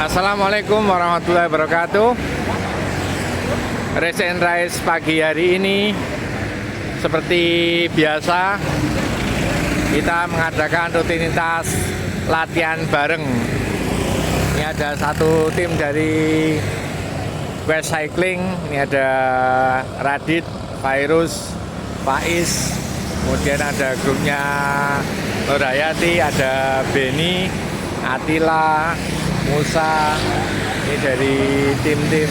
Assalamualaikum warahmatullahi wabarakatuh. Race and Rice pagi hari ini seperti biasa kita mengadakan rutinitas latihan bareng. Ini ada satu tim dari West Cycling. Ini ada Radit, Virus, Faiz, kemudian ada grupnya Nurhayati, ada Beni, Atila, Musa. Ini dari tim-tim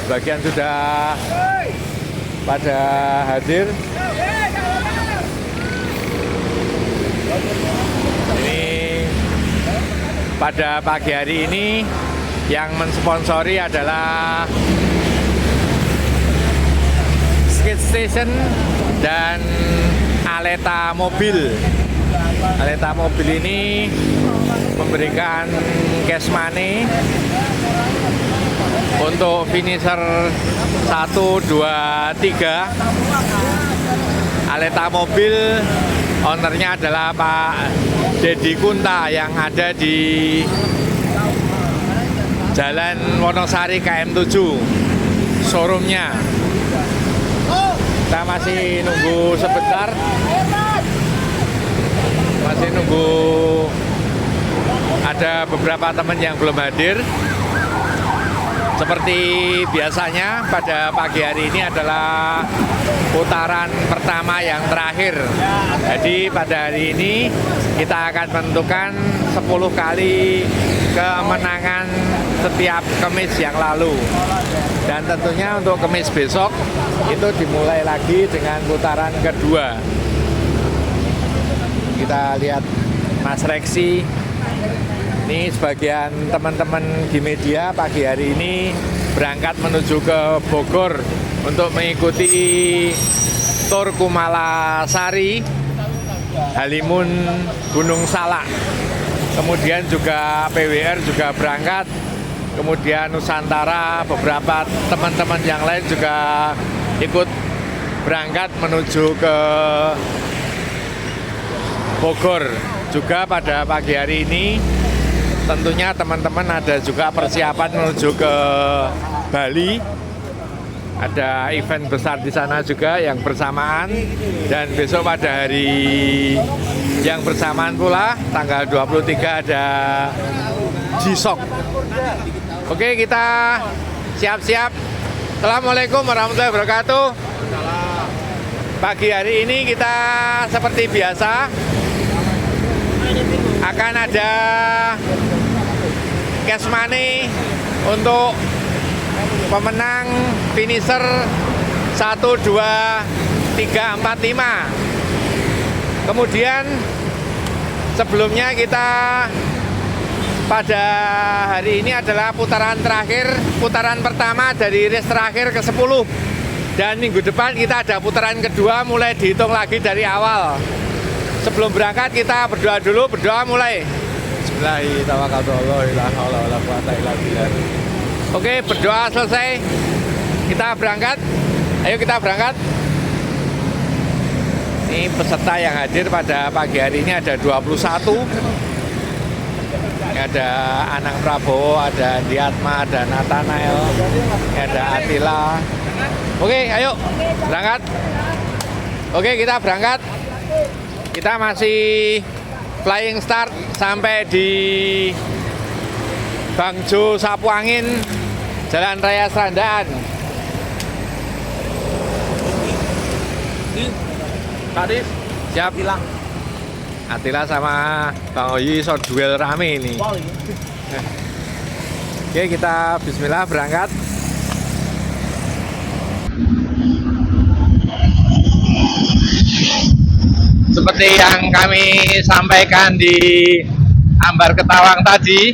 bagian sudah pada hadir. Ini pada pagi hari ini yang mensponsori adalah Skid Station dan Aleta Mobil. Aleta Mobil ini memberikan cash money untuk finisher 1, 2, 3. Aleta Mobil ownernya adalah Pak Dedi Kunta yang ada di Jalan Wonosari KM7 showroomnya. Kita masih nunggu sebentar, masih nunggu, ada beberapa teman yang belum hadir. Seperti biasanya pada pagi hari ini adalah putaran pertama yang terakhir. Jadi pada hari ini kita akan menentukan 10 kali kemenangan setiap Kamis yang lalu. Dan tentunya untuk Kamis besok itu dimulai lagi dengan putaran kedua. Kita lihat Mas Reksi. Ini sebagian teman-teman di media pagi hari ini berangkat menuju ke Bogor untuk mengikuti Tour Kumala Sari, Halimun Gunung Salak. Kemudian juga PWR juga berangkat. Kemudian Nusantara, beberapa teman-teman yang lain juga ikut berangkat menuju ke Bogor. Juga pada pagi hari ini tentunya teman-teman ada juga persiapan menuju ke Bali. Ada event besar di sana juga yang bersamaan, dan besok pada hari yang bersamaan pula tanggal 23 ada G-Shock. Oke, kita siap-siap. Assalamualaikum warahmatullahi wabarakatuh. Pagi hari ini kita seperti biasa akan ada cash money untuk pemenang finisher 1, 2, 3, 4, 5. Kemudian sebelumnya kita pada hari ini adalah putaran terakhir, putaran pertama dari race terakhir ke-10. Dan minggu depan kita ada putaran kedua, mulai dihitung lagi dari awal. Sebelum berangkat kita berdoa dulu, berdoa mulai. Bismillahirrahmanirrahim. Oke, berdoa selesai. Kita berangkat. Ayo kita berangkat. Ini peserta yang hadir pada pagi hari ini ada 21. Ini ada Anang Prabowo, ada Diatma, ada Nathanael, ada Atila. Oke, ayo berangkat. Oke, kita berangkat. Kita masih flying start sampai di Bangjo Sapu Angin, Jalan Raya Serandaan. Tadi siap bilang. Atila sama Bang Oyi so duel rame ini. Oke, kita bismillah berangkat. Seperti yang kami sampaikan di Ambar Ketawang tadi,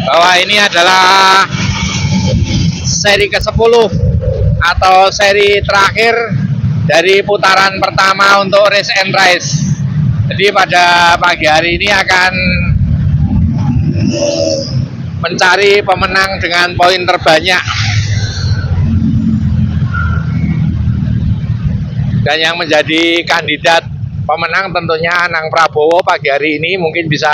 bahwa ini adalah seri ke-10 atau seri terakhir dari putaran pertama untuk Race and Rice. Jadi pada pagi hari ini akan mencari pemenang dengan poin terbanyak. Dan yang menjadi kandidat pemenang tentunya Anang Prabowo pagi hari ini mungkin bisa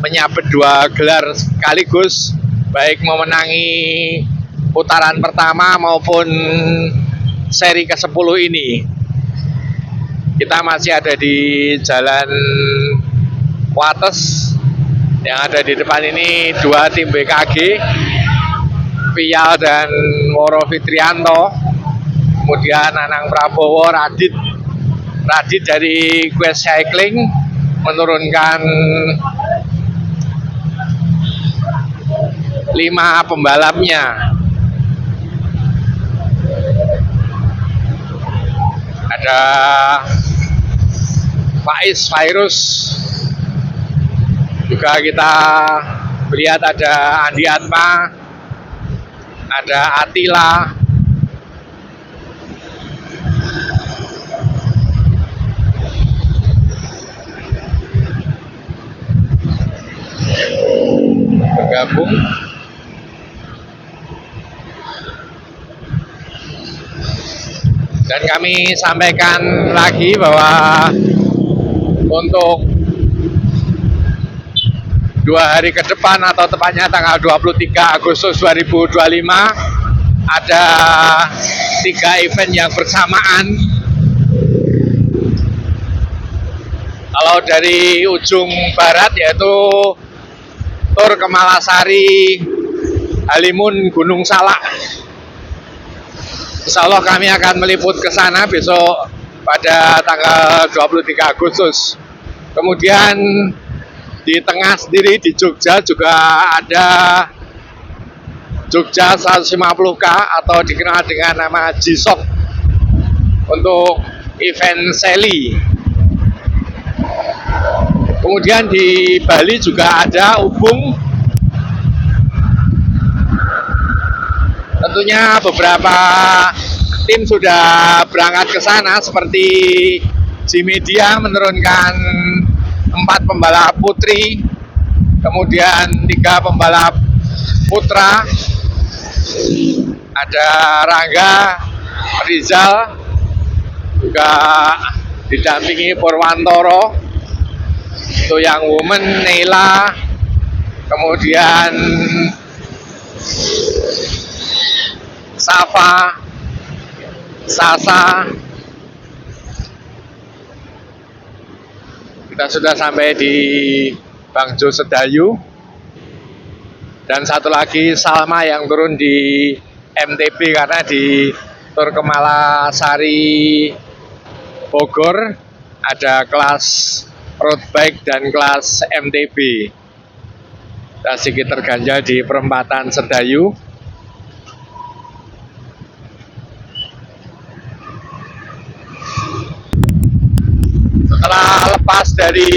menyabet 2 gelar sekaligus, baik memenangi putaran pertama maupun seri ke-10 ini. Kita masih ada di Jalan Wates. Yang ada di depan ini 2 tim BKG, Pial dan Woro Fitrianto. Kemudian Anang Prabowo, Radit dari Quest Cycling menurunkan 5 pembalapnya. Ada Faiz Virus, juga kita lihat ada Andi Atma, ada Atila, bergabung. Dan kami sampaikan lagi bahwa untuk 2 hari ke depan atau tepatnya tanggal 23 Agustus 2025 ada 3 event yang bersamaan. Kalau dari ujung barat yaitu Tur Kemalasari, Halimun, Gunung Salak. Insya Allah kami akan meliput ke sana besok pada tanggal 23 Agustus. Kemudian di tengah sendiri di Jogja juga ada Jogja 150K atau dikenal dengan nama Jisok untuk event Seli. Kemudian di Bali juga ada Ubung. Tentunya beberapa tim sudah berangkat ke sana seperti G-Media menurunkan 4 pembalap putri, kemudian 3 pembalap putra, ada Rangga, Rizal, juga didampingi Purwantoro, itu yang women Neila, kemudian Safa, Sasa. Kita sudah sampai di Bangjo Sedayu. Dan satu lagi Salma yang turun di MTB karena di Tur Kemalasari Bogor ada kelas road bike dan kelas MTB. Kita sedikit terganjal di perempatan Sedayu. Setelah lepas dari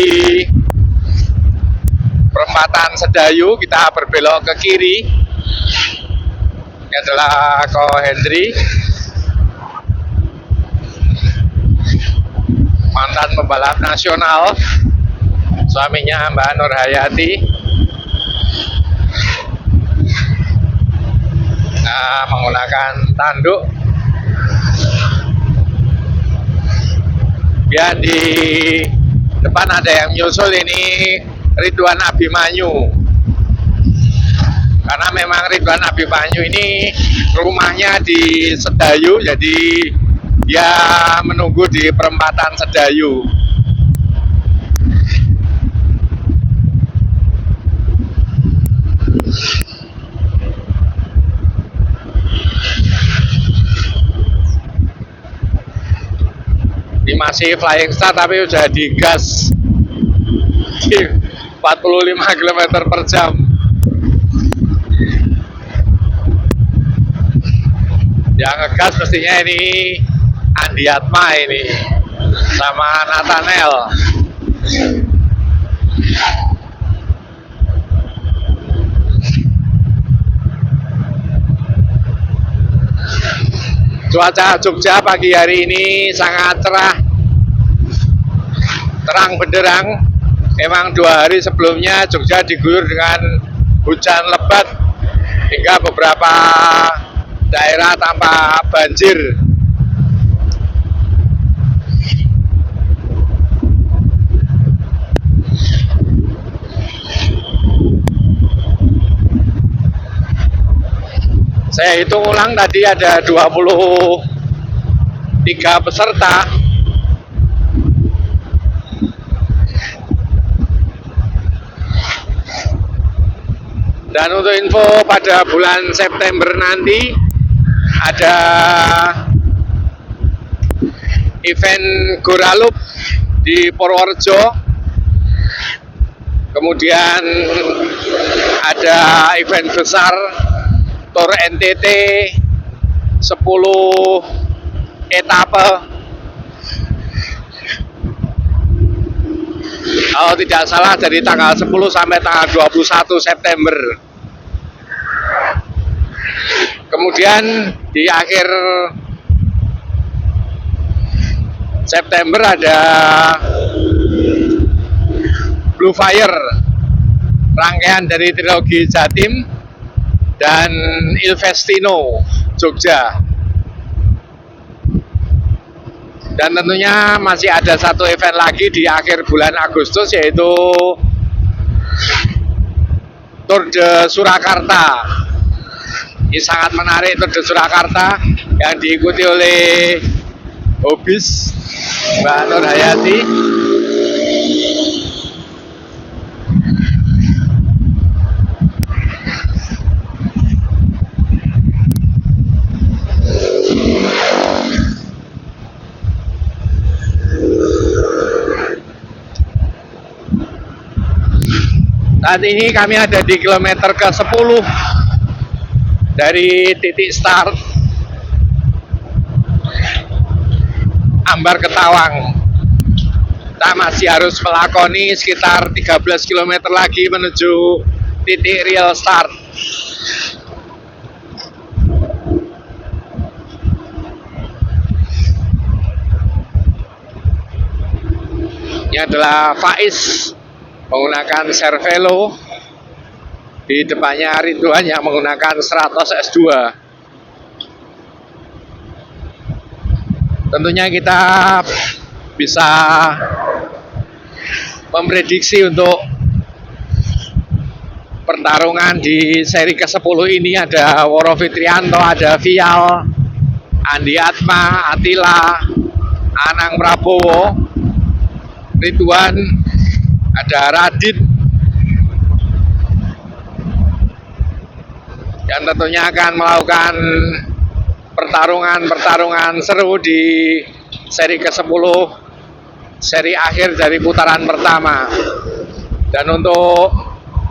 perempatan Sedayu, kita berbelok ke kiri. Ini adalah Ko Hendri, mantan pembalap nasional, suaminya Mbak Nur Hayati. Nah, menggunakan tanduk. Ya, di depan ada yang menyusul, ini Ridwan Abimanyu. Karena memang Ridwan Abimanyu ini rumahnya di Sedayu, jadi dia menunggu di perempatan Sedayu. Ini masih Flying Star tapi udah digas di 45 km per jam. Yang ngegas mestinya ini Andi Atma ini sama Nathanael. Cuaca Jogja pagi hari ini sangat cerah, terang benderang. Memang 2 hari sebelumnya Jogja diguyur dengan hujan lebat hingga beberapa daerah tampak banjir. Saya hitung ulang tadi ada 23 peserta. Dan untuk info pada bulan September nanti ada event Goralup di Purworejo. Kemudian ada event besar Tour NTT 10 etape. Kalau tidak salah dari tanggal 10 sampai tanggal 21 September. Kemudian di akhir September ada Blue Fire, rangkaian dari trilogi Jatim dan Ilvestino Jogja. Dan tentunya masih ada satu event lagi di akhir bulan Agustus, yaitu Tour de Surakarta. Ini sangat menarik, Tour de Surakarta yang diikuti oleh Hobis Mbak Nur Hayati. Saat ini kami ada di kilometer ke-10 dari titik start Ambar Ketawang. Kita masih harus melakoni sekitar 13 km lagi menuju titik real start. Ini adalah Faiz menggunakan Cervelo, di depannya Ridwan yang menggunakan Stratos S2. Tentunya kita bisa memprediksi untuk pertarungan di seri ke-10 ini. Ada Woro Fitrianto, ada Vial, Andi Atma, Atila, Anang Prabowo, Ridwan, ada Radit, yang tentunya akan melakukan pertarungan seru di seri ke-10, seri akhir dari putaran pertama. Dan untuk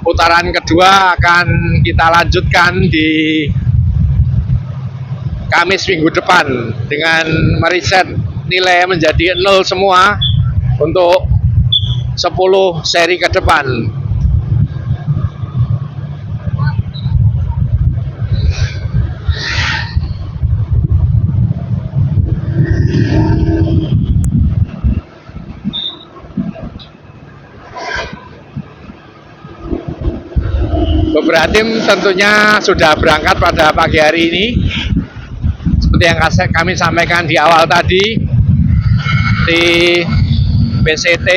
putaran kedua akan kita lanjutkan di Kamis minggu depan dengan meriset nilai menjadi 0 semua untuk 10 seri ke depan. Beberapa tim tentunya sudah berangkat pada pagi hari ini. Seperti yang kami sampaikan di awal tadi, di PCT,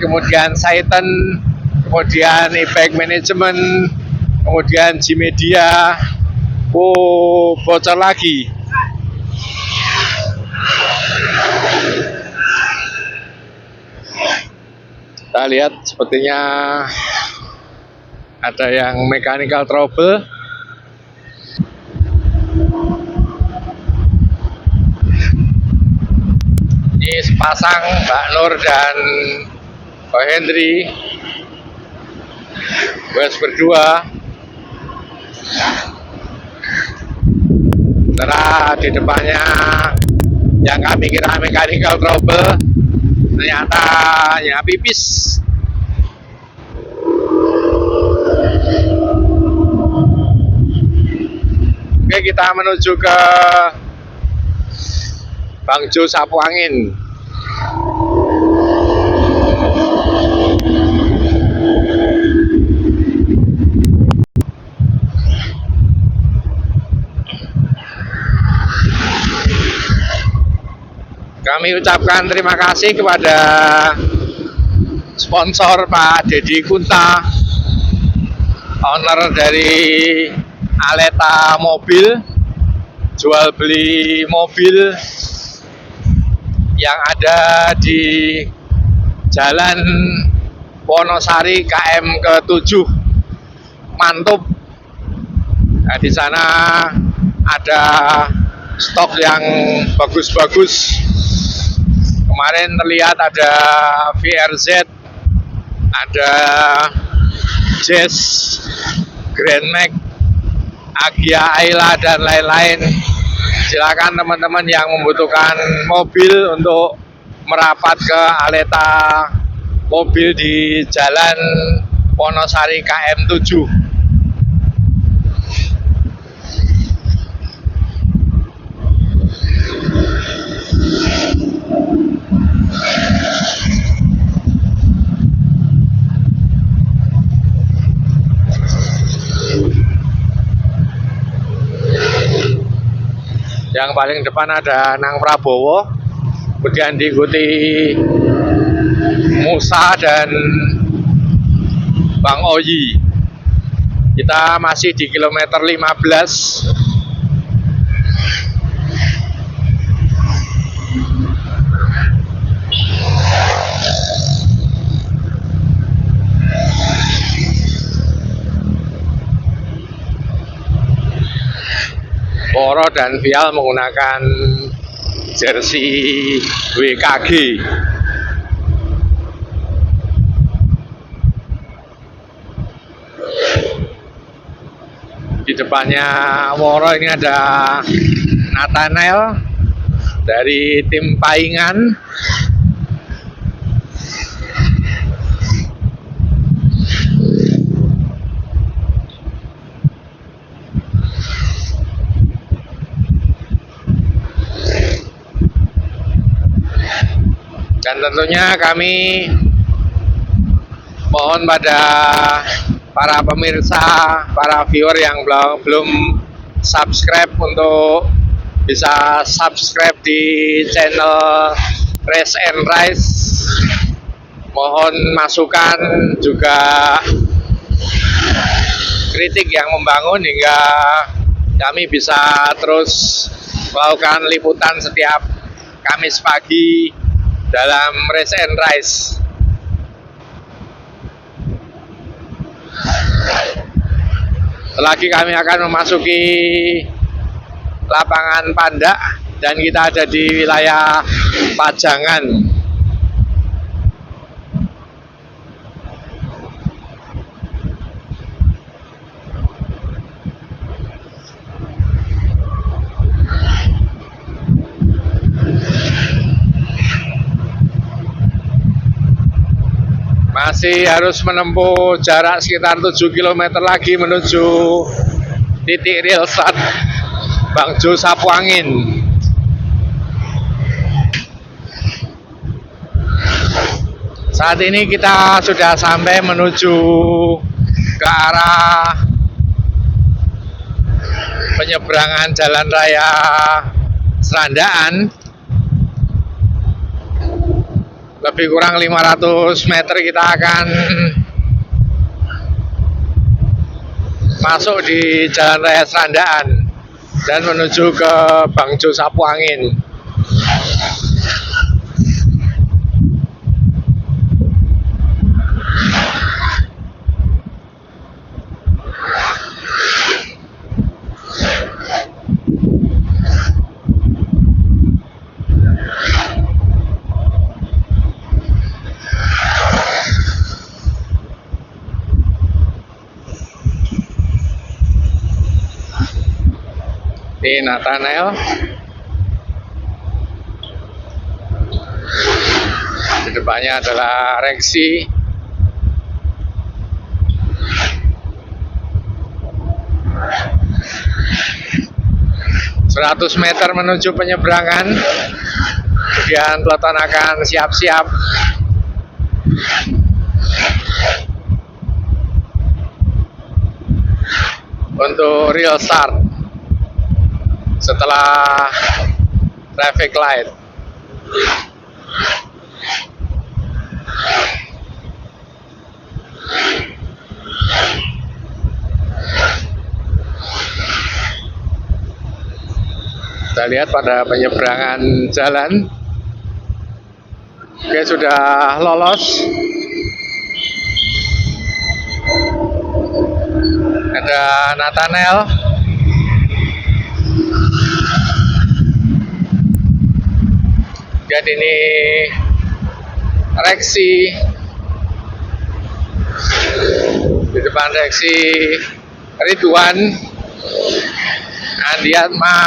kemudian Saiten, kemudian e-bike management, kemudian G-Media, bocor lagi. Kita lihat sepertinya ada yang mechanical trouble. Ini sepasang Mbak Nur dan Pak Hendri, bus berdua. Setelah di depannya yang kami kira mechanical trouble, ternyata ya pipis. Oke, kita menuju ke Bangjo Sapu Angin. Kami ucapkan terima kasih kepada sponsor Pak Dedi Kunta, owner dari Aleta Mobil, jual beli mobil yang ada di Jalan Wonosari KM ke-7 Mantub. Nah, di sana ada stok yang bagus-bagus. Kemarin terlihat ada VRZ, ada Jazz, Grand Max, Agia Ayla, dan lain-lain. Silakan teman-teman yang membutuhkan mobil untuk merapat ke Aleta Mobil di Jalan Wonosari KM 7. Yang paling depan ada Nang Prabowo, kemudian diikuti Musa dan Bang Oyi. Kita masih di kilometer 15. Poro dan Vial menggunakan jersey WKG. Di depannya Woro ini ada Nathanael dari tim Paingan. Dan tentunya kami mohon pada para pemirsa, para viewer yang belum subscribe untuk bisa subscribe di channel Race and Rise. Mohon masukan juga kritik yang membangun hingga kami bisa terus melakukan liputan setiap Kamis pagi dalam Race and Rise. Lagi kami akan memasuki lapangan Pandak dan kita ada di wilayah Pajangan. Masih harus menempuh jarak sekitar 7 km lagi menuju titik real start Bangjo Sapu Angin. Saat ini kita sudah sampai menuju ke arah penyeberangan jalan raya Serandaan. Lebih kurang 500 meter kita akan masuk di jalan raya Serandaan dan menuju ke Bangjo Sapu Angin. Ini Nathanael. Di depannya adalah Rexy. Seratus meter menuju penyeberangan. Kemudian peloton akan siap-siap untuk real start setelah traffic light. Kita lihat pada penyeberangan jalan. Oke, sudah lolos. Ada Nathanael. Lihat ini Reksi. Di depan Reksi Ridwan, Andiatma,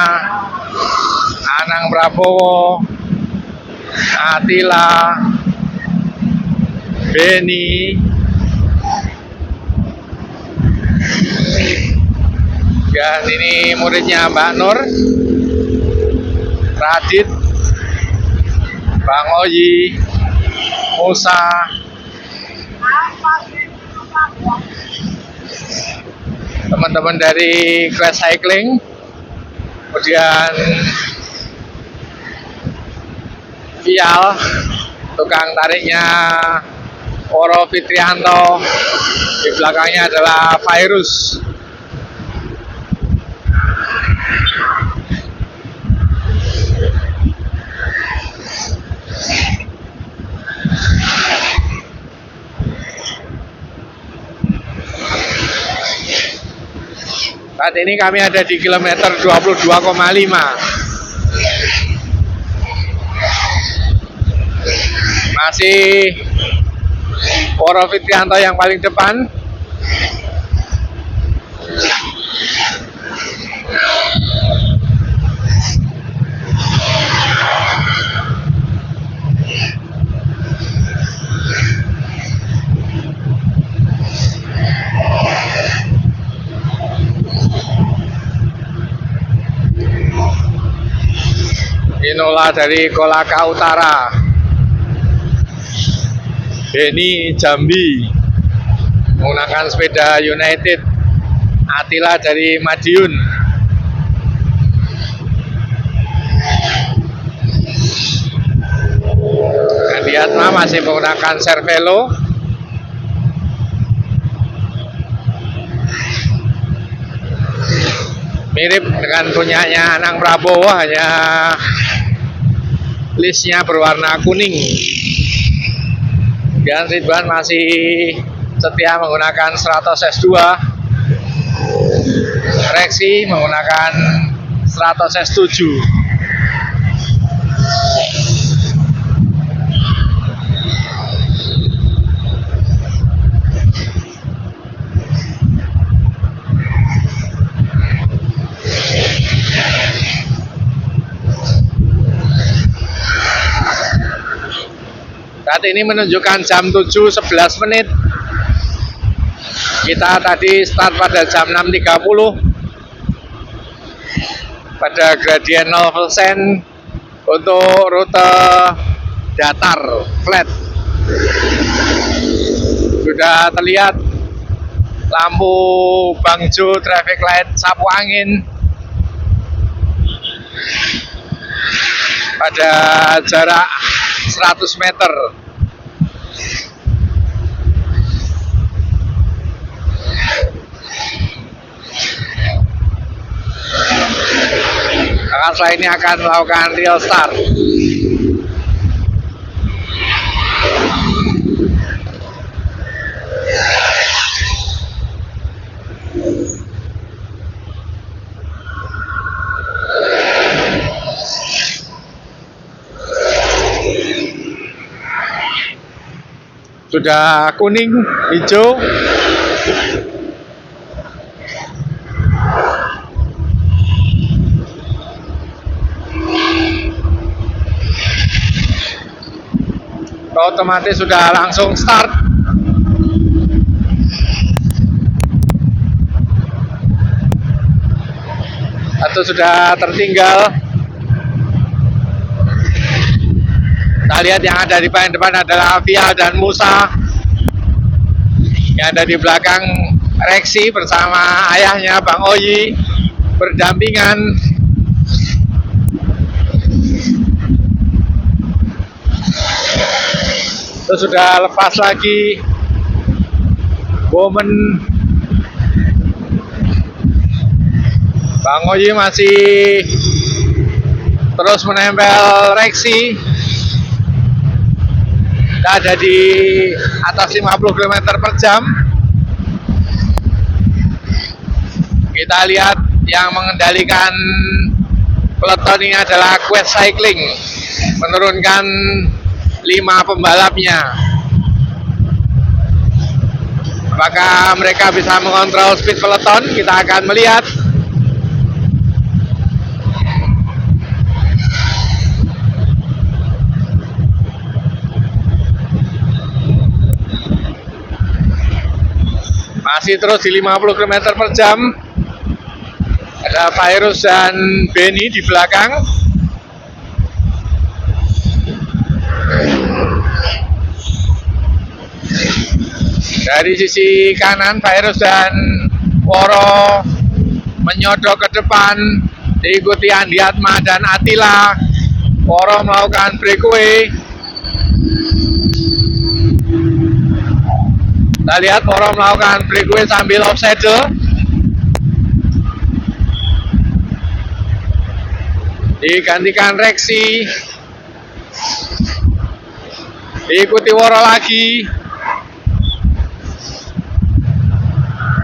Anang Prabowo, Atila, Beni, dan ini muridnya Mbak Nur, Radit, Bang Oyi, Musa, teman-teman dari Crash Cycling, kemudian Vial, tukang tariknya Oro Fitrianto, di belakangnya adalah Virus. Saat ini kami ada di kilometer 22,5. Masih Oro Fitrianto yang paling depan. Inola dari Kolaka Utara, Beni Jambi menggunakan sepeda United, Atila dari Madiun, Andiatma masih menggunakan Cervelo, mirip dengan punyanya Anang Prabowo, hanya listnya berwarna kuning. Dan Ridwan masih setia menggunakan Stratos S2, Reksi menggunakan Stratos S7. Saat ini menunjukkan jam 7.11 menit. Kita tadi start pada jam 6.30 pada gradien 0% untuk rute datar flat. Sudah terlihat lampu Bangjo traffic light sapu angin pada jarak 100 meter. Maka setelah ini akan melakukan real start. Sudah kuning, hijau. Otomatis sudah langsung start. Atau sudah tertinggal. Kita lihat yang ada di paling depan adalah Avia dan Musa. Yang ada di belakang Reksi bersama ayahnya Bang Oyi berdampingan. Itu sudah lepas lagi Women. Bang Oyi masih terus menempel reksi. Kita ada di atas 50 km per jam. Kita lihat yang mengendalikan peleton ini adalah Quest Cycling, menurunkan 5 pembalapnya. Apakah mereka bisa mengontrol speed peleton? Kita akan melihat. Masih terus di 50 km per jam. Ada Virus dan Benny di belakang. Dari sisi kanan, Virus dan Woro menyodok ke depan, diikuti Andi Atma dan Attila. Woro melakukan breakaway. Kita lihat Woro melakukan breakaway sambil off saddle. Digantikan reksi. Diikuti Woro lagi.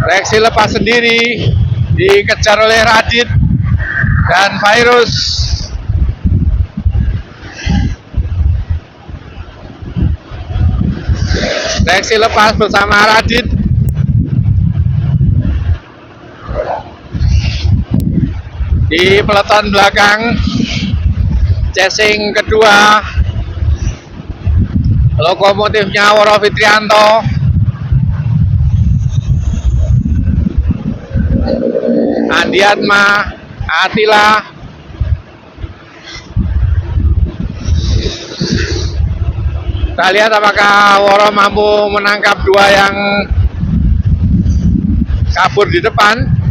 Reksi lepas sendiri, dikejar oleh Radit dan Virus. Reksi lepas bersama Radit. Di peleton belakang, chasing kedua, lokomotifnya Woro Fitrianto. Andi Atma, Attila. Kita lihat apakah Woro mampu menangkap dua yang kabur di depan.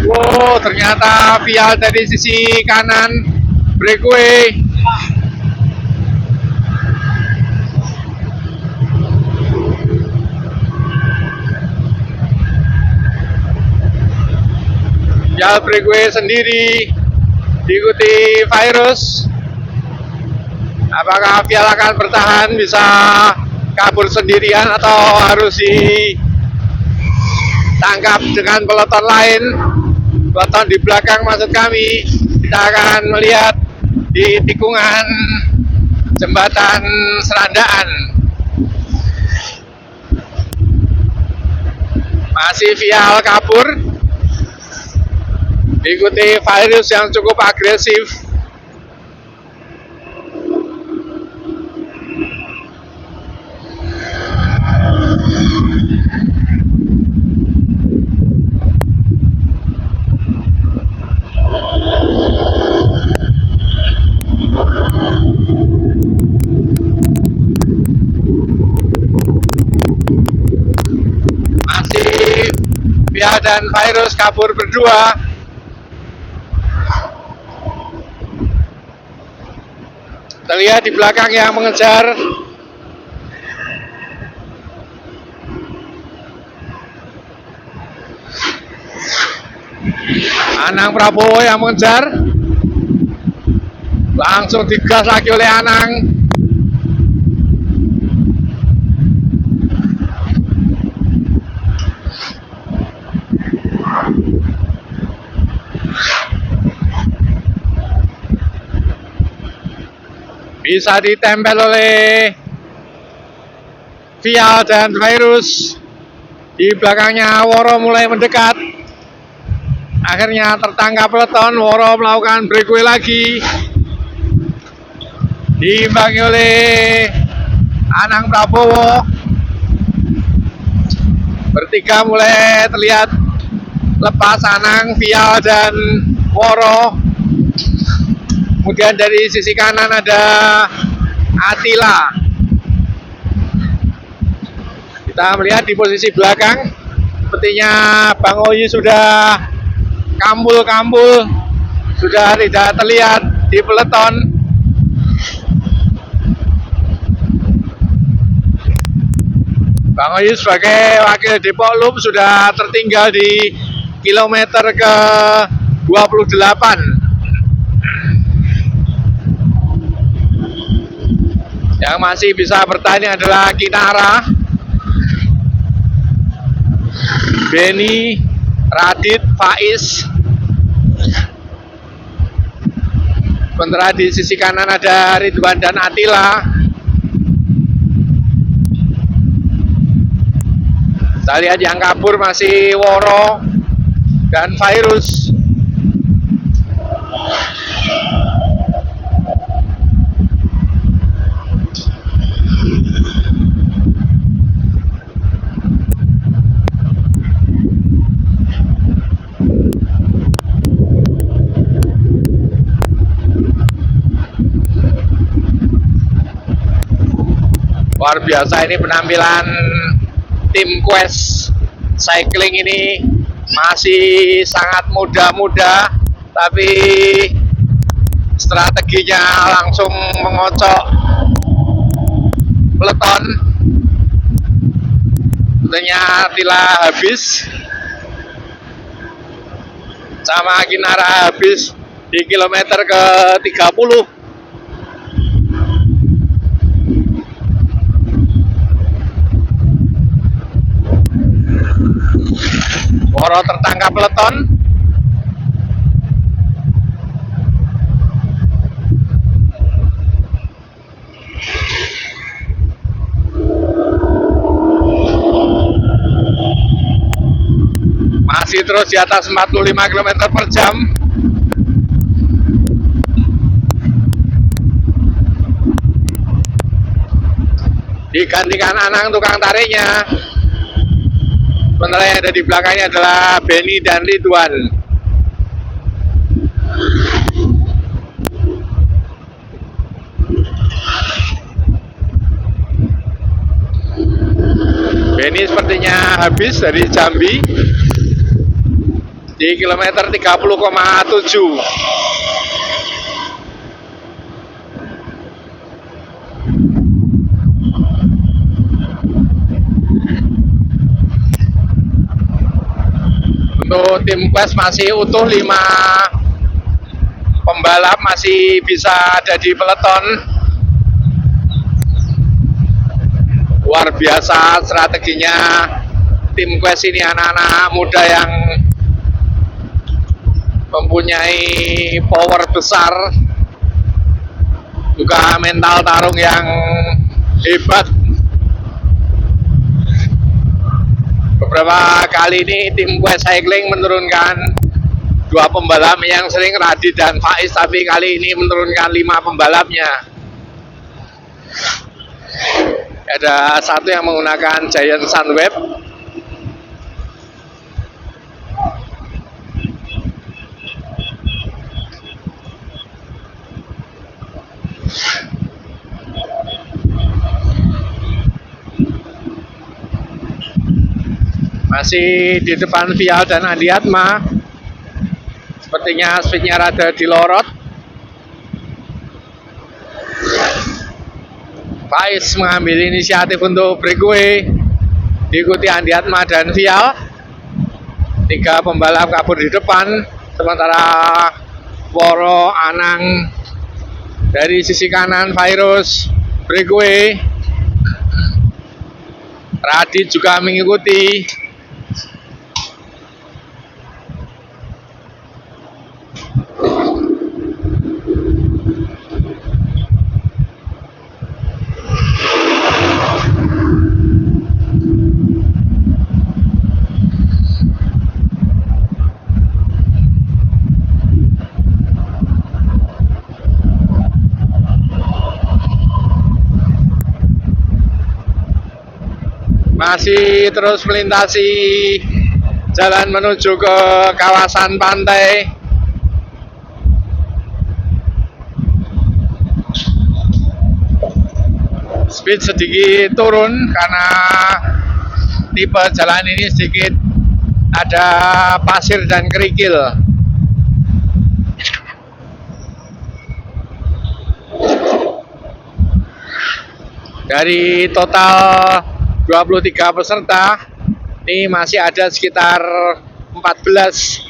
Wow, ternyata Vial dari sisi kanan breakaway. Vial breakaway sendiri, diikuti Virus. Apakah Vial akan bertahan, bisa kabur sendirian atau harus ditangkap dengan peloton lain? Peloton di belakang maksud kami. Kita akan melihat di tikungan jembatan Serandaan. Masih Vial kabur, diikuti Virus yang cukup agresif. Masih Via dan Virus kabur berdua. Terlihat di belakang yang mengejar. Anang Prabowo yang mengejar. Langsung digas lagi oleh Anang. Bisa ditempel oleh Vial dan Virus. Di belakangnya Woro mulai mendekat. Akhirnya tertangkap peloton. Woro melakukan breakaway lagi. Diimbangi oleh Anang Prabowo. Bertiga mulai terlihat lepas, Anang, Vial dan Woro. Kemudian dari sisi kanan ada Attila. Kita melihat di posisi belakang, sepertinya Bang Oyi sudah kambul-kambul, sudah tidak terlihat di peleton. Bang Oyi sebagai wakil Depok Loop sudah tertinggal di kilometer ke 28. Yang masih bisa bertanya adalah Kinara, Beni, Radit, Faiz. Sementara di sisi kanan ada Ridwan dan Atila. Kita lihat yang kabur masih Woro dan Virus. Luar biasa ini penampilan tim Quest Cycling ini, masih sangat muda-muda tapi strateginya langsung mengocok peloton. Tentunya Atila habis sama Kinara habis di kilometer ke 30. Woro tertangkap peloton. Masih terus di atas 45 km per jam. Digantikan Anang tukang tariknya. Sementara yang ada di belakangnya adalah Beni dan Ridwan. Beni sepertinya habis dari Jambi di kilometer 30,7. Untuk tim Quest masih utuh 5 pembalap masih bisa ada di peloton. Luar biasa strateginya tim Quest ini, anak-anak muda yang mempunyai power besar, juga mental tarung yang hebat. Beberapa kali ini tim Quest Cycling menurunkan 2 pembalap yang sering, Radit dan Faiz, tapi kali ini menurunkan 5 pembalapnya. Ada satu yang menggunakan Giant Sunweb. Masih di depan Vial dan Andiatma. Sepertinya speednya rada dilorot. Faiz mengambil inisiatif untuk breakaway, diikuti Andiatma dan Vial. 3 pembalap kabur di depan, sementara Woro, Anang dari sisi kanan, Virus breakaway. Radit juga mengikuti. Masih terus melintasi jalan menuju ke kawasan pantai. Speed sedikit turun karena tipe jalan ini sedikit ada pasir dan kerikil. Dari total 23 peserta, ini masih ada sekitar 14.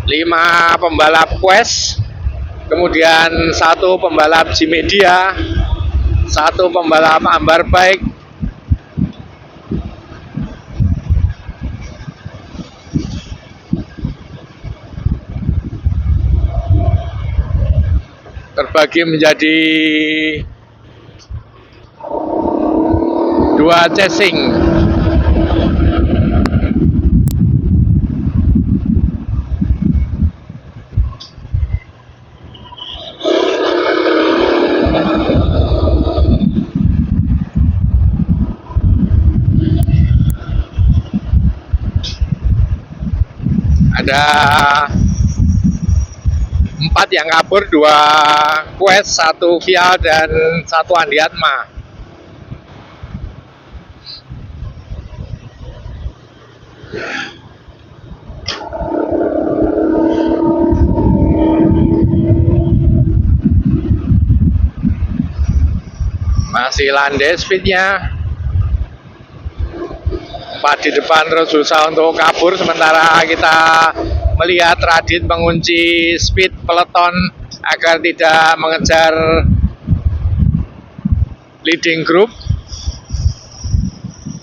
Lima pembalap Quest, kemudian satu pembalap G-Media, satu pembalap Ambar Bike, terbagi menjadi dua chasing. Ada 4 yang kabur, 2 Quest, 1 Vial, dan 1 Andiatma. Masih landai speednya. 4 di depan terus berusaha untuk kabur, sementara kita melihat Radit mengunci speed peloton agar tidak mengejar leading group.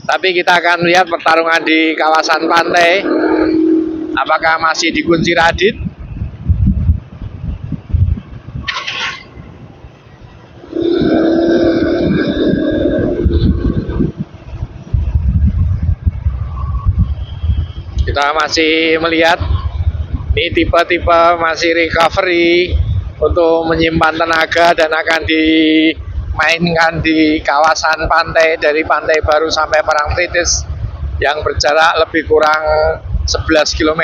Tapi kita akan melihat pertarungan di kawasan pantai, apakah masih dikunci Radit. Kita masih melihat ini tipe-tipe masih recovery untuk menyimpan tenaga dan akan dimainkan di kawasan pantai dari Pantai Baru sampai Parangtritis yang berjarak lebih kurang 11 km.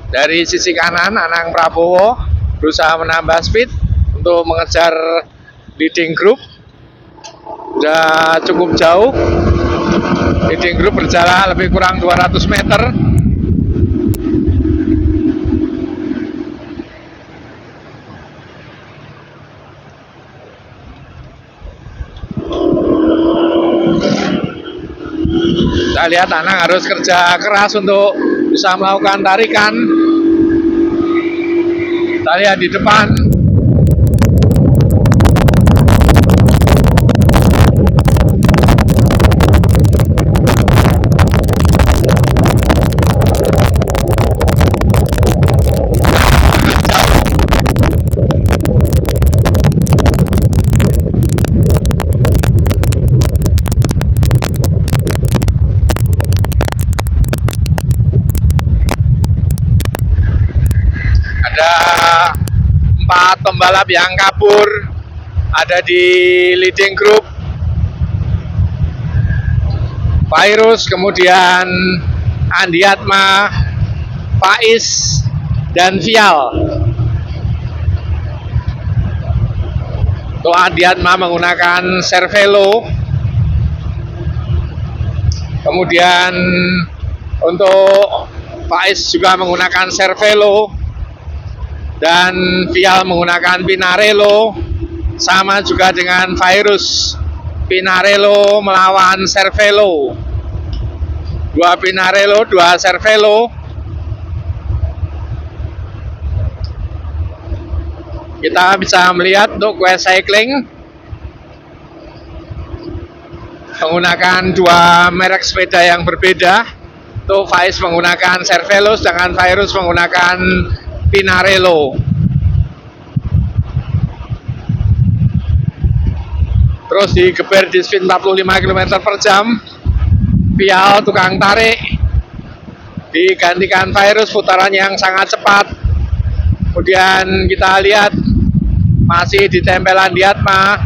Dari sisi kanan, Anang Prabowo berusaha menambah speed untuk mengejar leading group. Sudah cukup jauh. Leading group berjarak lebih kurang 200 meter. Kita lihat Anang harus kerja keras untuk bisa melakukan tarikan. Kita lihat di depan. Ada 4 pembalap yang kabur, ada di leading group. Virus, kemudian Andiatma, Faiz, dan Vial. Untuk Andiatma menggunakan Cervelo. Kemudian untuk Faiz juga menggunakan Cervelo. Dan Vial menggunakan Pinarello, sama juga dengan Virus. Pinarello melawan Cervelo. 2 Pinarello, 2 Cervelo. Kita bisa melihat untuk Quest Cycling menggunakan 2 merek sepeda yang berbeda. Untuk Faiz menggunakan Cervelo, sedangkan Virus menggunakan Pinarello. Terus digeber di speed 45 km per jam. Vial tukang tarik digantikan Virus, putaran yang sangat cepat. Kemudian kita lihat masih ditempel Andiatma.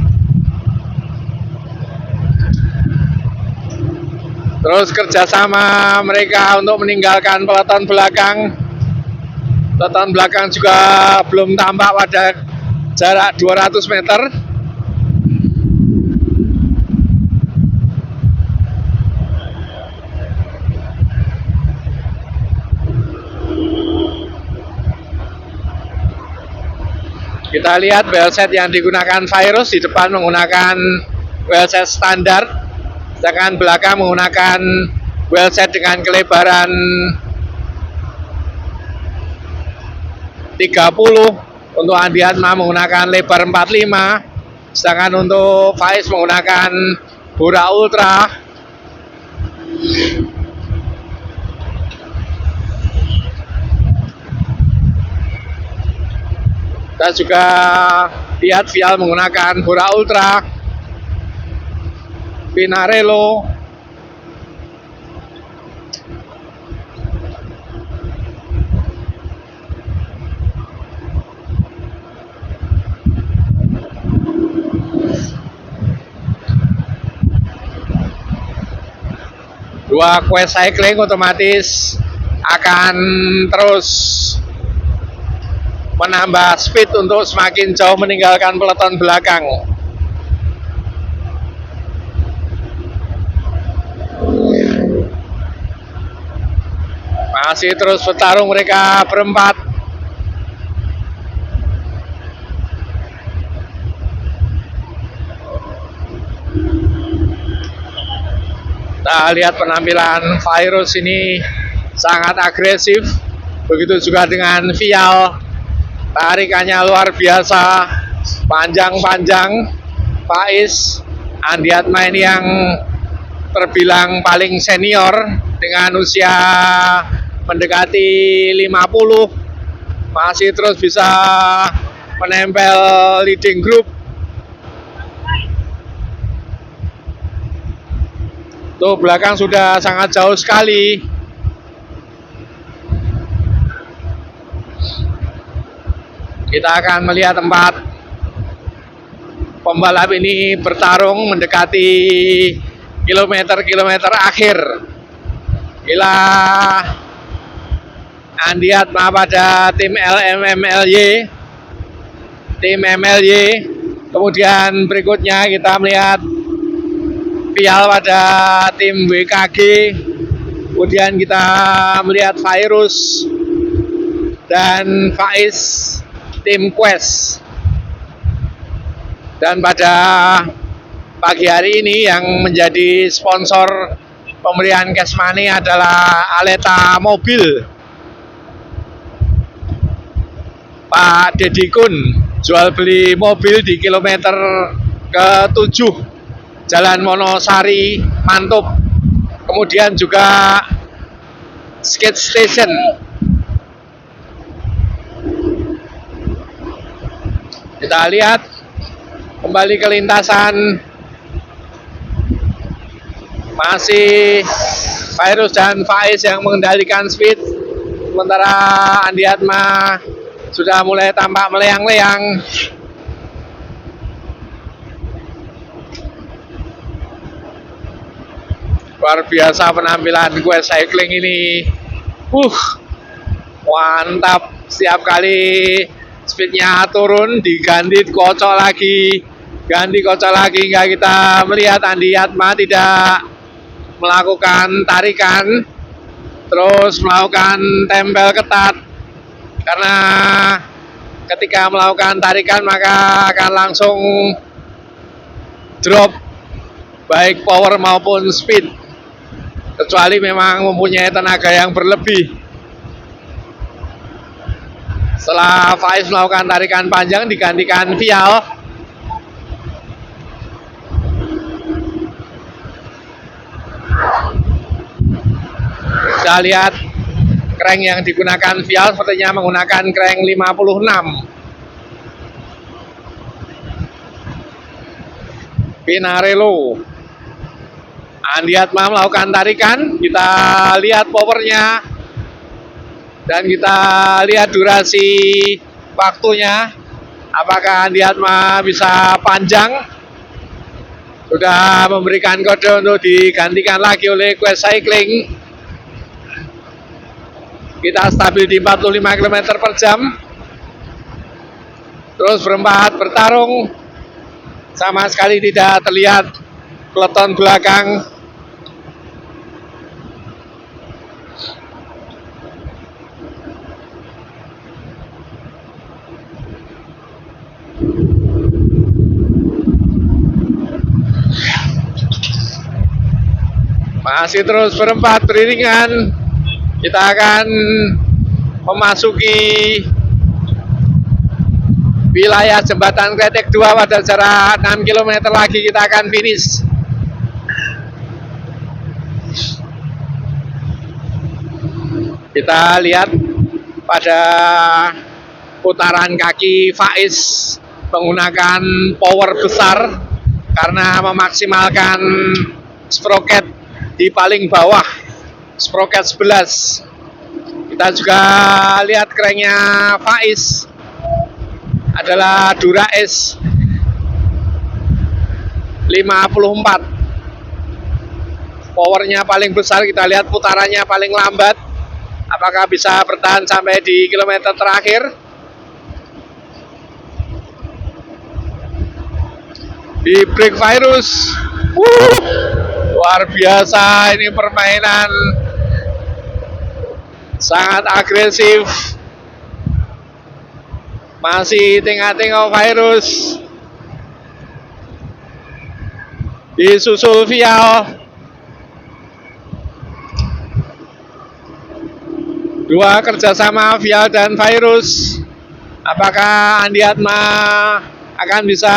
Terus kerjasama mereka untuk meninggalkan peloton belakang. Peloton belakang juga belum tampak pada jarak 200 meter. Kita lihat wheelset yang digunakan Virus di depan menggunakan wheelset standar, sedangkan belakang menggunakan wheelset dengan kelebaran 30. Untuk Andi Atma menggunakan lebar 45, sedangkan untuk Faiz menggunakan Bora Ultra. Kita juga lihat Vial menggunakan Bora Ultra, Pinarello, dua Quest Cycling otomatis akan terus menambah speed untuk semakin jauh meninggalkan peloton belakang. Masih terus bertarung mereka berempat. Kita lihat penampilan Virus ini sangat agresif. Begitu juga dengan Vial. Tarikannya luar biasa, panjang-panjang. Faiz, Andi Atma ini yang terbilang paling senior dengan usia mendekati 50, masih terus bisa menempel leading group. Tuh belakang sudah sangat jauh sekali. Kita akan melihat tempat pembalap ini bertarung mendekati kilometer-kilometer akhir. Ila Andi Atma pada tim LMMLY, tim MLY. Kemudian berikutnya kita melihat Vial pada tim WKG. Kemudian kita melihat Virus dan Faiz tim Quest. Dan pada pagi hari ini yang menjadi sponsor pemberian cash money adalah Aleta Mobil. Pak Deddy Kun jual beli mobil di kilometer ke-7 Jalan Monosari, Mantub. Kemudian juga skate station. Kita lihat kembali ke lintasan, masih Virus dan Faiz yang mengendalikan speed, sementara Andi Atma sudah mulai tampak meleang-leang. Luar biasa penampilan Quest Cycling ini. Mantap, setiap kali speednya turun diganti kocok lagi, ganti kocok lagi, hingga kita melihat Andi Atma tidak melakukan tarikan, terus melakukan tempel ketat, karena ketika melakukan tarikan maka akan langsung drop baik power maupun speed, kecuali memang mempunyai tenaga yang berlebih. Setelah Faiz melakukan tarikan panjang digantikan Vial. Kita lihat crank yang digunakan Vial sepertinya menggunakan crank 56. Pinarello. Andi Atma melakukan tarikan, kita lihat powernya dan kita lihat durasi waktunya. Apakah Andi Atma bisa panjang? Sudah memberikan kode untuk digantikan lagi oleh Quest Cycling. Kita stabil di 45 km per jam. Terus berempat bertarung, sama sekali tidak terlihat peloton belakang. Masih terus berempat beriringan. Kita akan memasuki wilayah jembatan Kretek 2 pada jarak 6 km lagi kita akan finish. Kita lihat pada putaran kaki Faiz menggunakan power besar karena memaksimalkan sproket di paling bawah, sproket 11. Kita juga lihat kerennya Faiz adalah Dura S 54. Powernya paling besar. Kita lihat putarannya paling lambat. Apakah bisa bertahan sampai di kilometer terakhir? Di break virus. Luar biasa, ini permainan sangat agresif. Masih tengah-tengah virus. Disusul Vial. Dua kerjasama Vial dan Virus. Apakah Andi Atma akan bisa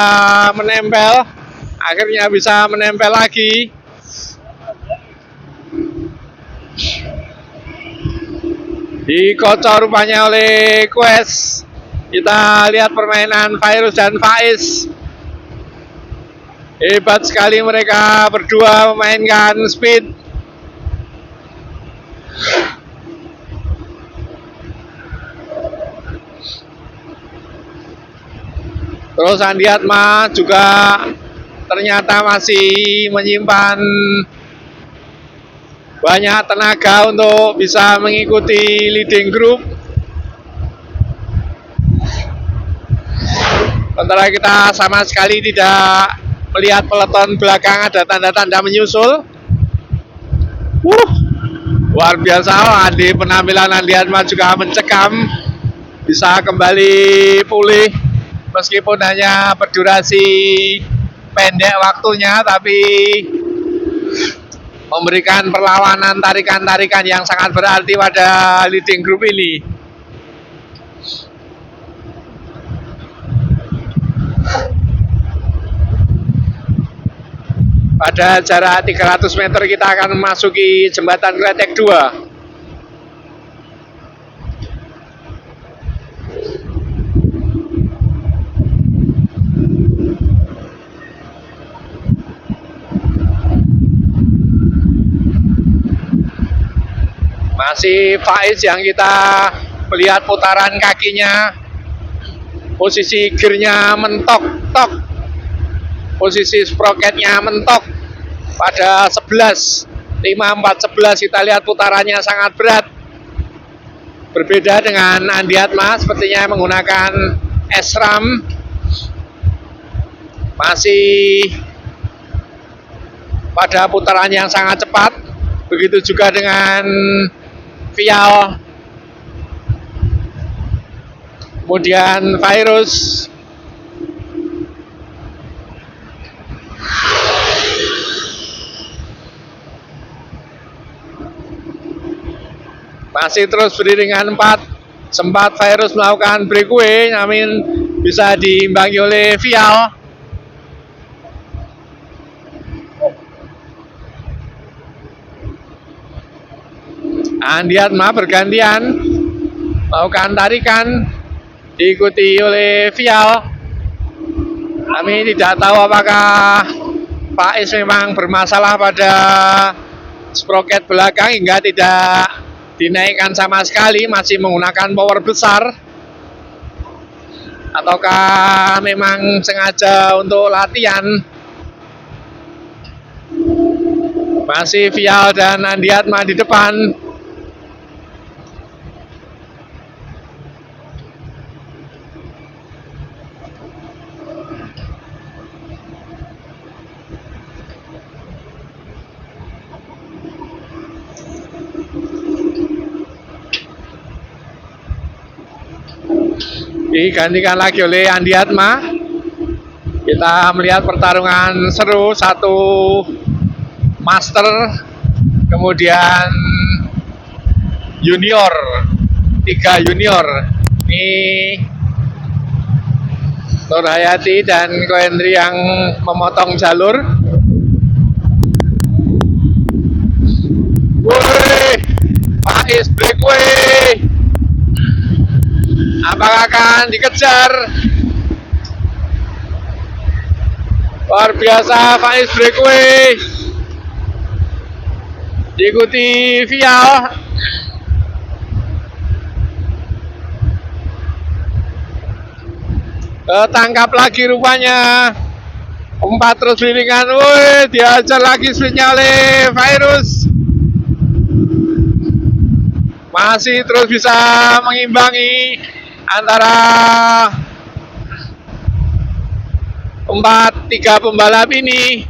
menempel? Akhirnya bisa menempel lagi. Dikocok rupanya oleh Quest. Kita lihat permainan Virus dan Faiz. Hebat sekali mereka berdua memainkan speed. Terus Andi Atma juga ternyata masih menyimpan banyak tenaga untuk bisa mengikuti leading group. Sementara kita sama sekali tidak melihat peloton belakang, ada tanda-tanda menyusul. Luar biasa, di penampilan Andi Atma juga mencekam, bisa kembali pulih meskipun hanya berdurasi pendek waktunya, tapi memberikan perlawanan tarikan-tarikan yang sangat berarti pada leading group ini. Pada jarak 300 meter kita akan memasuki jembatan Kretek 2. Masih Faiz yang kita melihat putaran kakinya, posisi gearnya mentok-tok, posisi sproketnya mentok pada 11, 54, 11. Kita lihat putarannya sangat berat. Berbeda dengan Andi Atma, sepertinya menggunakan SRAM. Masih pada putaran yang sangat cepat. Begitu juga dengan Vial, kemudian Virus, masih terus beriringan 4. Sempat Virus melakukan breakaway, namun bisa diimbangi oleh Vial. Andi Atma bergantian melakukan tarikan, diikuti oleh Vial. Kami tidak tahu apakah Faiz memang bermasalah pada sproket belakang hingga tidak dinaikkan sama sekali, masih menggunakan power besar, ataukah memang sengaja untuk latihan. Masih Vial dan Andi Atma di depan. Digantikan lagi oleh Andi Atma. Kita melihat pertarungan seru, satu master kemudian junior, 3 junior. Ini Nur Hayati dan Ko Hendri yang memotong jalur. Woi, Faiz breakaway. Apakah akan dikejar? Luar biasa Faiz breakaway. Diikuti Vial. Ketangkap lagi rupanya. 4 terus bimbingan. Woi, diajar lagi speednya oleh Virus. Masih terus bisa mengimbangi antara 3 pembalap ini.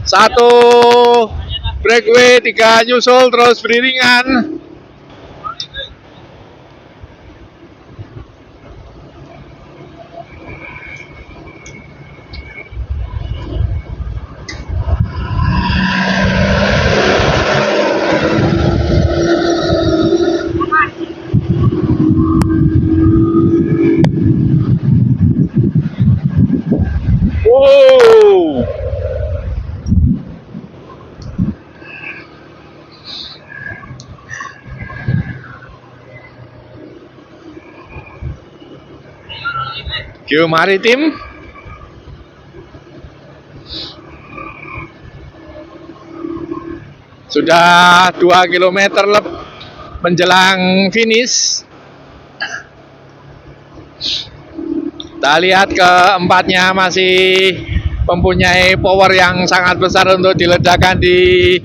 1 breakaway, 3 nyusul terus beriringan. Wow. Geo Maritim sudah 2 km menjelang finish. Kita lihat keempatnya masih mempunyai power yang sangat besar untuk diledakkan di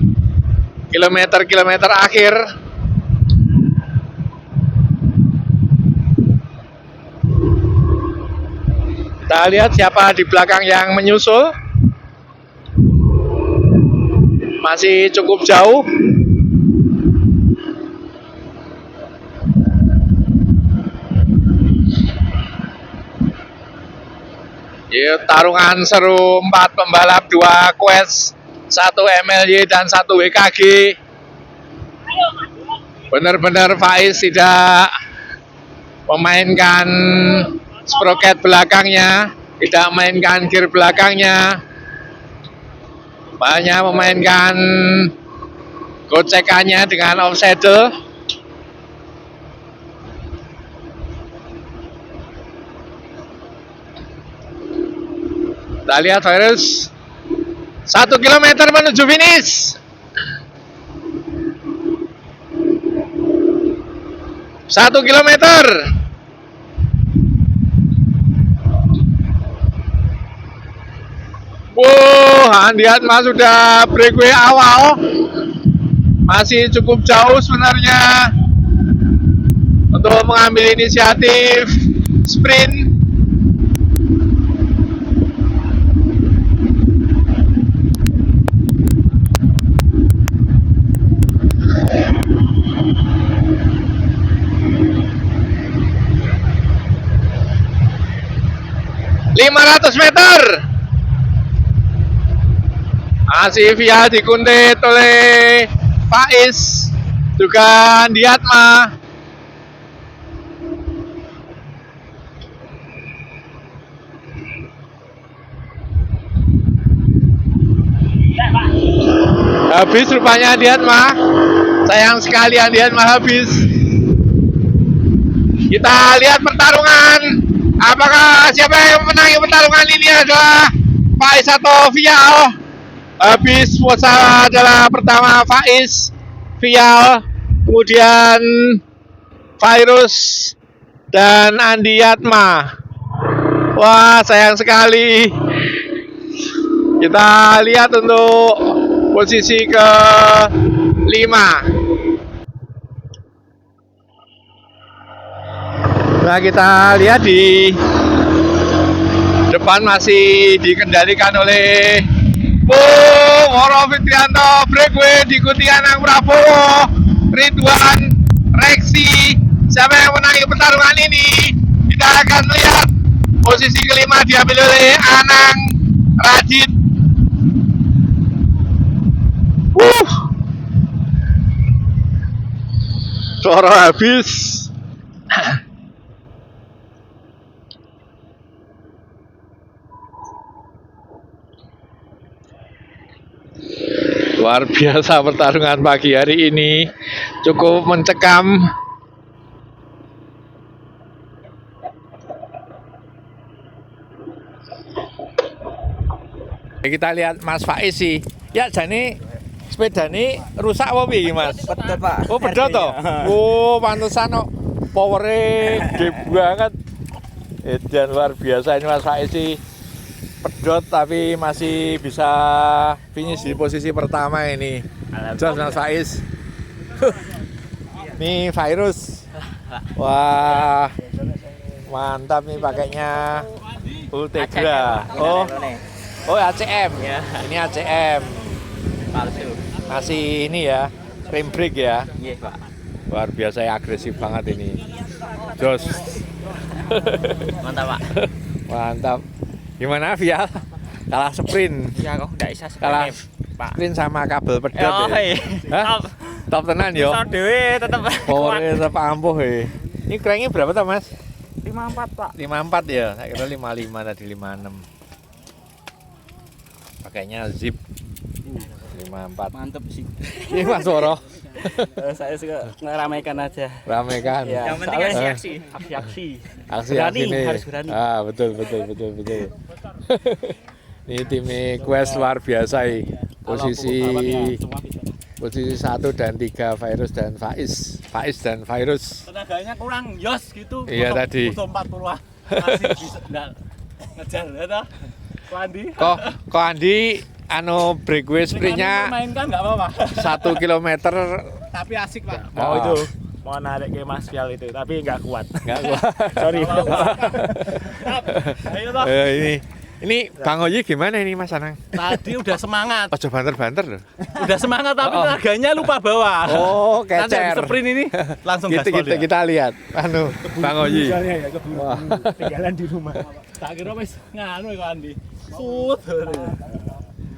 kilometer-kilometer akhir. Kita lihat siapa di belakang yang menyusul. Masih cukup jauh. Ya, tarungan seru 4 pembalap, 2 Quest, 1 MLY dan 1 WKG. Benar-benar Faiz tidak memainkan sprocket belakangnya, tidak memainkan gear belakangnya, banyak memainkan gocekannya dengan off saddle. Kita lihat Virus 1 km menuju finish. 1 kilometer. Wow, Andi Atma sudah breakaway awal. Masih cukup jauh sebenarnya untuk mengambil inisiatif sprint. Meter masih via dikuntit oleh Faiz, juga Andi Atma. Habis rupanya Andi Atma. Sayang sekali Andi Atma habis. Kita lihat pertarungan. Apakah siapa yang menangi pertarungan ini adalah Faiz atau Vial? Habis puasa adalah pertama Faiz, Vial, kemudian Virus dan Andi Atma. Wah, sayang sekali. Kita lihat untuk posisi ke-5. Nah, kita lihat di depan masih dikendalikan oleh Woro Fitrianto, breakaway diikuti Anang Prabowo, Ridwan, Reksi. Siapa yang menangi pertarungan ini? Kita akan lihat. Posisi ke-5 diambil oleh Anang Radit. Suara habis. Luar biasa pertarungan pagi hari ini, cukup mencekam. Kita lihat Mas Faiz sih. Ya jane sepeda ini rusak apa piye Mas? Pedot, Pak. Oh, pedot toh. Oh, pantesan kok power-e gede banget. Dan luar biasa ini Mas Faiz sih. Pedot tapi masih bisa finish di posisi pertama ini. Jos Mas Faiz. Nih virus. Wah. Mantap nih pakainya Ultegra. Oh ACM. Ya. Ini ACM. Palsu. Masih ini ya, rim brake ya. Iya, Pak. Luar biasa ya, agresif banget ini. Jos. Mantap, Pak. Mantap. Gimana Vial? Kalah sprint. Ya kok enggak bisa Kalah sebenarnya, Pak. sprint sama kabel pedot Oh, ya. iya. Hah? Top tenan yo. Bisa dhewe tetep Powernya tetap ampuh ya. Ini cranknya berapa tuh Mas? 54, Pak. 54 ya. Saya kira 55 tadi 56. Pakainya zip 54. Mantep sih. Ini Mas Woro. Saya suka ngeramaikan aja. Ramekan. Ya, Yang penting soalnya- aksi-aksi. Aksi-aksi. Aksi Berani, nih. harus berani. Ah, betul. Ini timnya Quest luar biasa ini. Posisi 1 dan 3 Virus dan Faiz. Faiz dan Virus. Tenaganya kurang yos gitu. Iya, tadi. 40-an. Masih bisa enggak ngejar ya toh. Ko Andi. Kok Andi breakaway sprintnya Mainkan enggak apa-apa. 1 kilometer Tapi asik, Pak. Oh, itu. Mau narik ke Mas Fial itu, tapi enggak kuat. nggak kuat. Sorry. Ayo toh. Ini Bang Oyi gimana ini Mas Anang? Tadi udah semangat. Ojo banter-banter loh. Udah semangat tapi tenaganya lupa bawa. Oh, Nanti kecer. habis sprint ini langsung gaspol ya. Kita lihat. Bang Oyi. Ya, keburu tinggalan di rumah. Tak kira wis nganu kok Andi. Sut.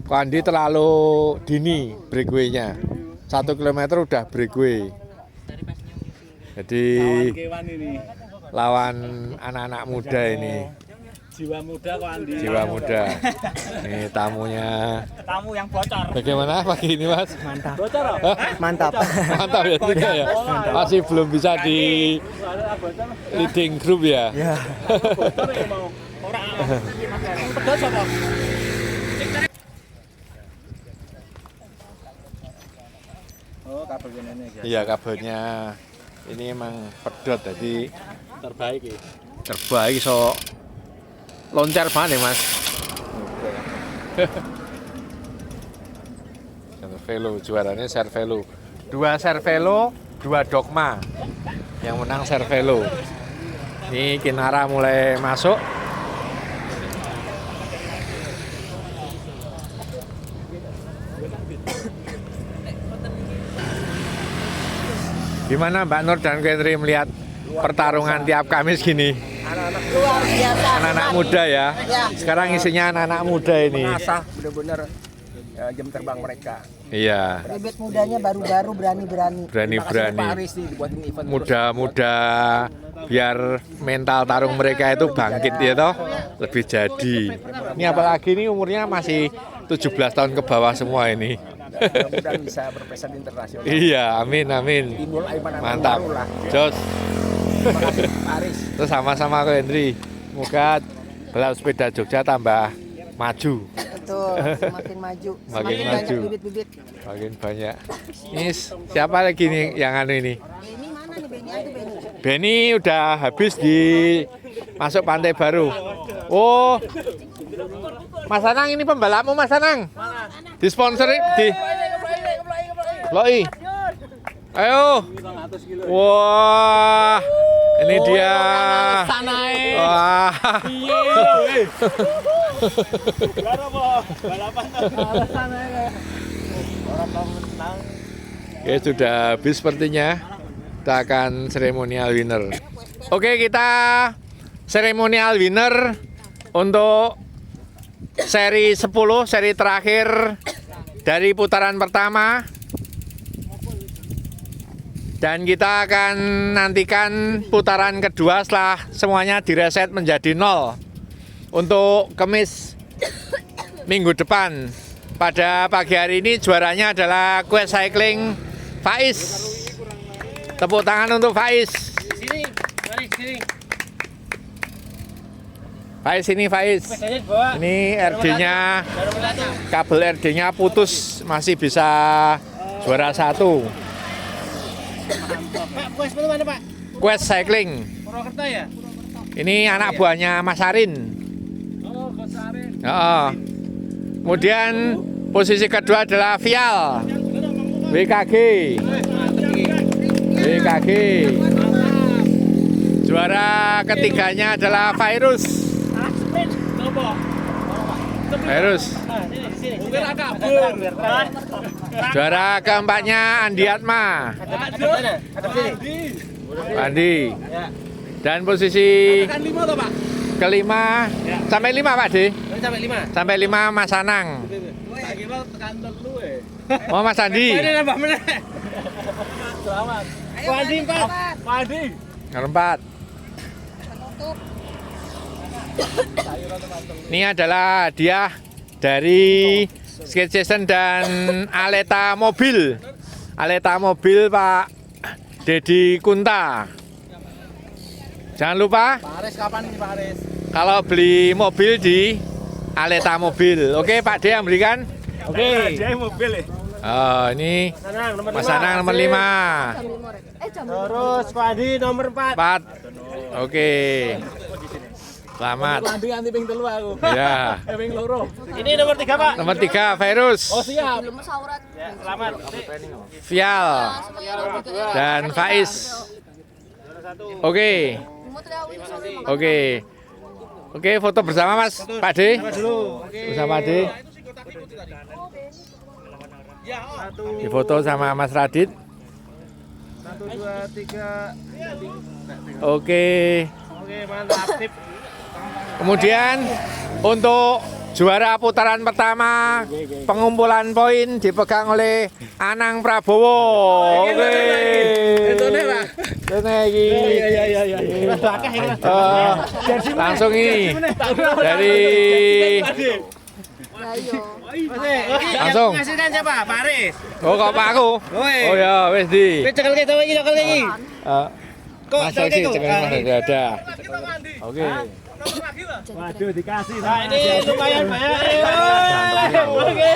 Kok Andi terlalu dini breakaway-nya. 1 kilometer udah breakaway. Jadi Kewan ini. lawan anak-anak muda ini. Jiwa muda kok Andi. Jiwa muda. Ini tamunya. Tamu yang bocor. Bagaimana pagi ini Mas? Mantap. Bocor. Hah? Mantap. Mantap ya tidak ya? Masih belum bisa di leading group ya? Ya. Bocor ya mau. Ora. Pedot sapa? Oh, kabel ini ya. Iya kabelnya ini emang pedot jadi Terbaik ya. terbaik so loncat banget ya Mas. Cervelo juaranya Cervelo. 2 Cervelo, 2 Dogma. Yang menang Cervelo. Ini Kinara mulai masuk. Gimana Mbak Nur dan Kendri melihat pertarungan tiap Kamis gini? Luar biasa. Anak-anak muda ya. Ya. Sekarang isinya anak-anak muda ini. Mengasah benar-benar jam terbang mereka. Iya, Bebek mudanya baru-baru berani-berani. berani-berani. Pak Aris nih dibuatin event Muda-muda biar mental tarung mereka itu bangkit ya toh, lebih jadi. Ini apalagi ini umurnya masih 17 tahun ke bawah semua ini. mudah-mudahan bisa berprestasi internasional. Iya, amin amin. Timbul Aiman Mantap. baru lah. Jos. Terima kasih Pak Aris. Terus sama-sama ke Henry. Semoga balap sepeda Jogja tambah maju, Betul, semakin maju. Makin Semakin maju. banyak bibit-bibit. makin banyak. Ini siapa lagi nih yang anu ini? Ini mana nih Beni? Itu Beni. Beni udah habis di masuk Pantai Baru. Oh, Mas Anang ini pembalapmu Mas Anang. Disponsori di Loi. Ayo. Wah, ini dia. Wah. Oke, sudah habis sepertinya. Kita akan seremonial winner. Oke, kita seremonial winner untuk seri 10, seri terakhir dari putaran pertama. Dan kita akan nantikan putaran kedua setelah semuanya direset menjadi 0 untuk Kamis minggu depan. Pada pagi hari ini juaranya adalah Quest Cycling Faiz. Tepuk tangan untuk Faiz. Sini, mari sini. Faiz ini Faiz. Sepedanya dibawa. Ini RD-nya, kabel RD-nya putus, masih bisa juara 1. Pak, Quest itu mana, Pak? Quest Cycling. Purwokerto ya? Ini anak buahnya Mas Arin. Oh, Gosarin. Oh. Kemudian posisi kedua adalah Vial. WKG. WKG. Juara ketiganya adalah Virus. Virus. Juara keempatnya Andi Atma. Andi. Dan posisi kelima sampai 5 Pak De. Sampai 5 Mas Anang. Oh Mas Andi. Selamat. Pak Andi, Pak. Pak Andi. Nomor 4. Ini adalah hadiah dari Skate Station dan Aleta Mobil. Aleta Mobil Pak Dedi Kunta. Jangan lupa Pak Aris kapan ini, Pak Aris? kalau beli mobil di Aleta Mobil. Oke Pak D yang belikan. Oke. Dia mobil ya. Oh ini Mas Anang nomor 5. Terus Pak Adi nomor 4. 4. Oke. Selamat. Andi anti ping 3 aku. Ya. Ping 2. Ini nomor 3, Pak. Nomor 3 Virus. Oh, siap. Ya, selamat. Vial dan Faiz. Oke. Oke. Oke, foto bersama Mas Pak D. Bersama Pak D. Di foto sama Mas Radit. 1 2 3. Oke. Oke, mantap. Sip. Kemudian untuk juara putaran pertama pengumpulan poin dipegang oleh Anang Prabowo. Oke. Langsung ini dari langsung. Ngasihkan siapa? Pak Aris. Oh kok Pak aku? Oh ya wes di. Wis cekel kita iki, cekel iki. Kok Mas Seksi cekel Mas ada. Oke. Waduh dikasih. Nah, ini lumayan banyak. Oke.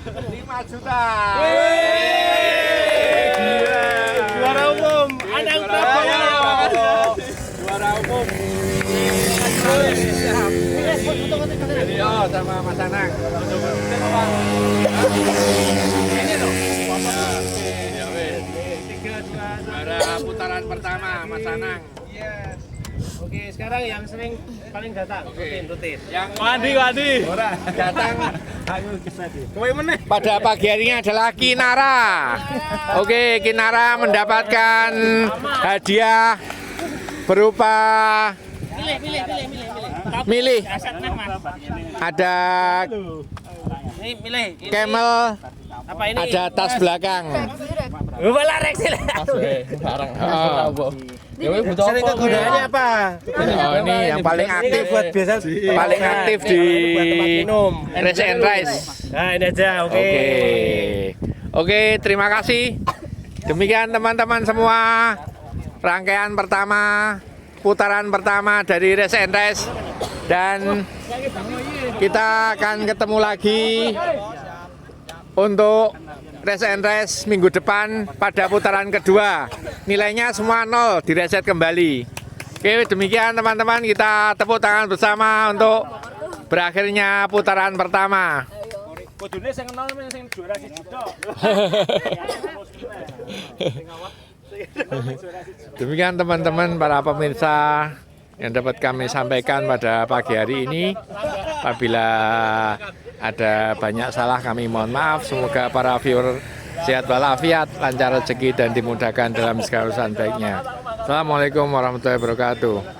5 juta. Juara umum Anang Prabowo. Juara umum. Video sama Mas Anang. Ini loh. Juara putaran pertama Mas Anang. Yes. Oke, sekarang yang sering paling datang. Rutin. Yang Wadi. datang Kowe meneh. pada pagi harinya adalah Kinara. Oke, Kinara mendapatkan hadiah berupa milih. Ada Ini milih. camel, Apa ini? ada tas belakang. Bala reksil. Oh. Sering kegunaannya apa? Oh, ini yang paling aktif paling aktif di Race and Rice. Nah, ini aja. Oke. Oke, terima kasih. Demikian teman-teman semua rangkaian pertama, putaran pertama dari Race and Rice, dan kita akan ketemu lagi untuk Race and Race minggu depan pada putaran kedua. Nilainya semua 0, direset kembali. Oke, demikian teman-teman, kita tepuk tangan bersama untuk berakhirnya putaran pertama. Kudune sing kenal sing juara siji tok. Demikian teman-teman para pemirsa yang dapat kami sampaikan pada pagi hari ini. Apabila ada banyak salah kami mohon maaf. Semoga para viewer sehat walafiat, lancar rezeki dan dimudahkan dalam segala urusan baiknya. Assalamualaikum warahmatullahi wabarakatuh.